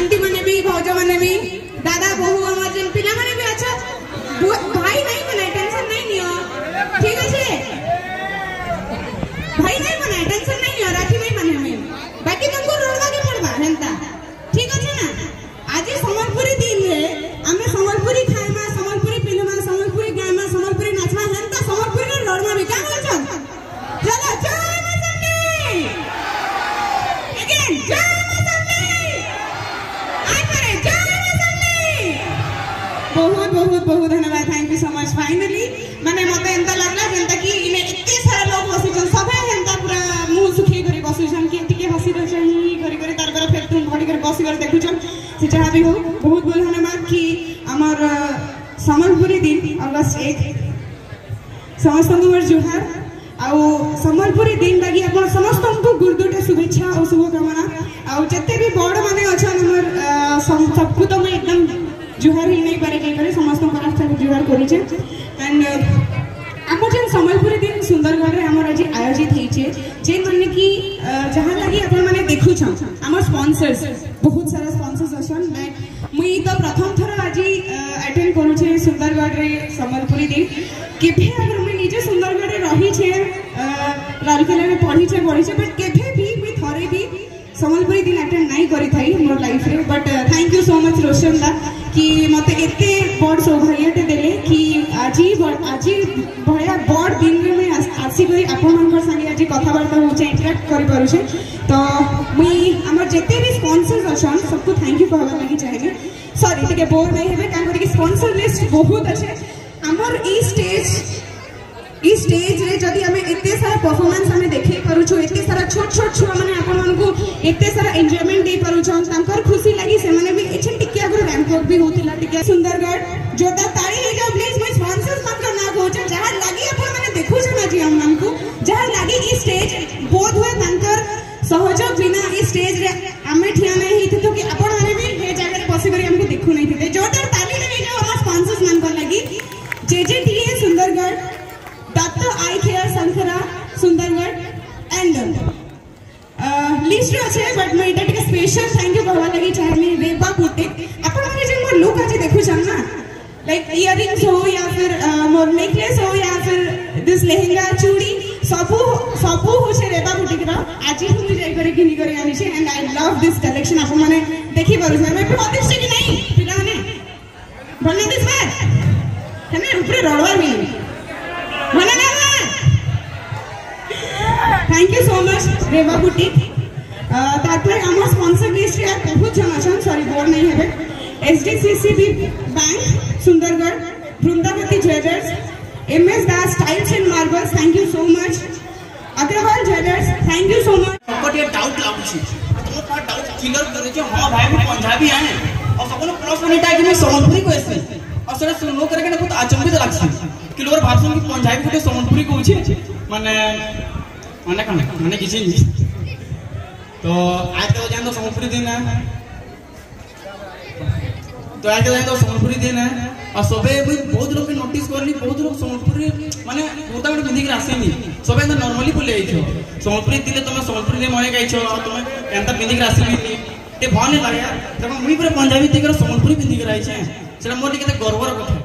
Aunty मैंने भी भौज मैंने भी दादा बहु हमार जन पिला मैंने भी अच्छा भाई नहीं बना टेंशन नहीं लियो ठीक है भाई नहीं बना टेंशन नहीं लियो राखी नहीं बने हमें बाकी तुमको रोडवा के पड़वा हेंता ठीक है ना आज संबलपुरी दिन रे हमें संबलपुरी खाएमा संबलपुरी पिलमा संबलपुरी गायमा संबलपुरी नाचमा हेंता संबलपुरी रे रोडवा भी क्या बोल छन चलो जय माता अगेन जय बहुत धन्यवाद thank you so much finally माने मते एंता लागला जेंता कि इने इतने सारा लोग बसिजन सबे एंता पूरा मुंह सुखी करी बसिजन कि टिके हसी दो चाहिए करी करी तार पर फिर तुम बड़ी कर बसी कर देखुछन से जहां भी हो बहुत बहुत धन्यवाद कि हमर संबलपुरी दिन अगस्त 1 समस्त मोर जुहार आउ संबलपुरी दिन लगी अपन समस्त को गुरुदुटे शुभेच्छा और शुभकामना आउ जते भी बड़ माने अछन हमर सबको तो मैं एकदम जुहार ही नहीं पारे करे समस्त रास्ता जुहार करिछे एंड हमर जन संबलपुरी दिन सुंदरगढ़ रे हमर आज आयोजित हेछे जे माने कि जहां लगी अपन माने देखु छ हमर स्पॉन्सर्स बहुत सारा स्पॉन्सर्स अछन मैं मुई तो प्रथम थर आज अटेंड करू छे सुंदरगढ़ रे संबलपुरी दिन केभे अगर मुई निजे सुंदरगढ़ रे रही छे राउरकेला रे पढ़ी छे बट केभे भी मुई थरे भी संबलपुरी दिन अटेंड नहीं करी थाई हमर लाइफ रे but thank you so much Roshan दा कि मते एते बड़ सौभाग्यते देले कि आज भया बड़ दिन रे मैं आसी गई आपन मनकर संगे आज कथा वार्ता होचे इंटरेक्ट करि पारुछे तो मुई हमर जते भी स्पॉन्सर्स अछन सबको थैंक यू कहबा लागि चाहेबे सॉरी टिके बोर नहीं हेबे कान करी स्पॉन्सर लिस्ट बहुत अच्छे हमर ई स्टेज रे जदी हमें इतने सारा परफॉर्मेंस हमें देखे पारुछु इतने सारा छोट छोट छुआ माने आपन मन को इतने सारा एन्जॉयमेंट दे पारुछन तांकर खुशी लागि से माने भी एछन टिके अगर रैंप वॉक भी होतिला टिके सुंदरगढ़ जोरदार ताली ले जाओ प्लीज मैं स्पॉन्सर्स मन का ना कहूछ जहां लागि आपन माने देखु छ ना जी हम मन को जहां लागि ई स्टेज बोध हुए तांकर सहयोग बिना ई स्टेज रे हमें ठिया नहीं हित तो कि आपन माने भी हे जगह रे बसी करी हमको देखु नहीं थिते जोरदार ताली ले जाओ हमर स्पॉन्सर्स मन का लागि JJTA Sundargarh doctor eye care Sankhara Sundargarh and list अच्छे बट मैं इटा टिके स्पेशल थैंक यू कहवा लगी चाहे मैं रेबा पुटे अपन माने जे मोर लुक आज देखु छन ना लाइक इयररिंग्स हो या फिर मोर नेकलेस हो या फिर दिस लहंगा चूड़ी सबू हो छे रेबा पुटे के आज ही मुझे जाई करे किनी करे आनी छे and I love this collection अपन माने देखि पारु छे मैं प्रतिष्ठा छे कि नहीं पिला माने बोलने दिस बात हमें ऊपर रोडवा भी थैंक यू सो मच रेवा बुटी तारपर हमर स्पॉन्सर लिस्ट रे बहुत जन अछन सॉरी बोर्ड नहीं हेबे SDCCB bank Sundargarh Vrindavati jewellers MS Das tiles and marbles thank you so much Agarwal jewellers thank you so much सबको ये डाउट लागुछि तो का डाउट क्लियर करे कि हां भाई मैं पंजाबी आए और सबको प्लस वन इटा कि मैं संबलपुरी कहसे और सेटा सुनो करे के बहुत आचंबित लागछि कि लोग भाषण की पंजाबी गुटे संबलपुरी कहूछि माने माने कने माने किछि तो आज तो जान तो संबलपुरी दिन है तो आज तो जान तो संबलपुरी दिन है और सबे बहुत लोग नोटिस करली बहुत लोग संबलपुरी माने गोटा गोटे बिंदी के आसेनी सबे तो नॉर्मली बोले आइछो संबलपुरी दिले तुम संबलपुरी ने मने गाइछो और तुम एंता बिंदी के आसेनी ते भन लागे तब मुई पूरा पंजाबी दिकर संबलपुरी बिंदी के आइछे सेटा मोर केते गर्वर कथा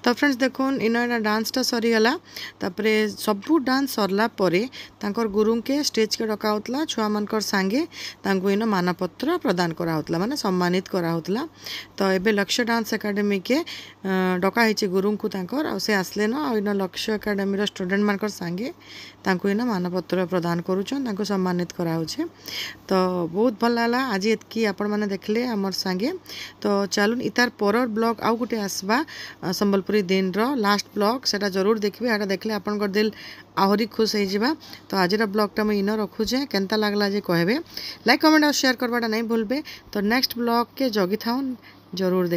तो फ्रेंड्स देखुन इन डांसटा सरीगला तापरे सबू डांस सरला परे तांकर गुरु के स्टेज के डका होतला छुआ मानकर सांगे तांको इन मानपत्र प्रदान करा होतला माने सम्मानित करा होतला। तो एबे लक्ष्य डांस एकेडमी के डका हिचे गुरु को तांकर आ से आसले न आ इन लक्ष्य एकेडमी रो स्टूडेंट मानकर सांगे तांको इन मानपत्र प्रदान करूछन तांको सम्मानित करा होछे। तो बहुत भल लागला आज एतकी आपण माने देखले हमर सांगे। तो चलुन इतार परर ब्लॉग आउ गुटे आसबा संबलपुरी दिन रो लास्ट ब्लॉग सेटा जरूर देखबे। आटा देखले आपनकर दिल आहरी खुश हो जावा। तो आज ब्लॉगटा मुझे इन रखुचे केनता लागला जे कहबे लाइक कमेंट और शेयर करवाटा नहीं भूलबे। तो नेक्स्ट ब्लॉग के जगी थाउन जरूर देख।